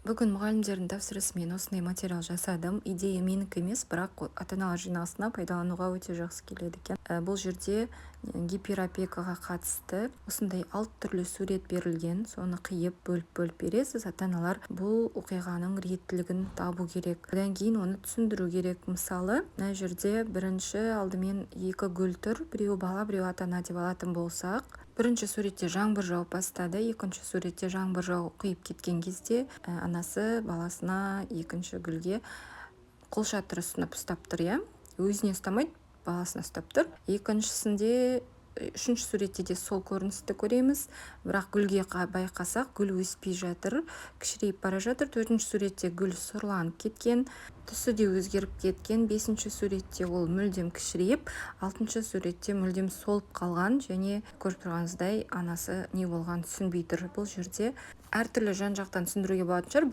Бүгін мұғалімдердің тапсырысымен осындай материал жасадым. Идея менікі емес, бірақ ата-аналар жиналысына пайдалануға өте жақсы келеді екен. Бұл жерде гиперопекаға қатысты осындай 6 түрлі сурет берілген. Соны қиып бөліп бересіз. Ата-аналар бұл оқиғаның реттілігін табу керек. Одан кейін оны түсіндіру керек. Мысалы, мына жерде бірінші алдымен 2 гүл тұр. Біреу бала, біреу ата-ана деп алатын болсақ, бірінші суретте жаңбыр жауып бастады, екінші суретте жаңбыр жауып құйып кеткен кезде анасы баласына екінші гүлге қолшатыр ұсынып ұстап тұр, иә. Өзіне ұстамайды, баласына ұстап тұр. Үшінші суретте де сол көріністі көреміз, бірақ гүлге байқасақ, гүл өспей жатыр, кішірейіп бара жатыр. Төртінші суретте гүл сұрланып кеткен, түсі де өзгеріп кеткен. Бесінші суретте ол мүлдем кішірейіп, алтыншы суретте мүлдем солып қалған, және көріп тұрғаныңыздай анасы не болған түсінбей тұр. Бұл жерде әртүрлі жан-жақтан түсіндіруге болатын шығар.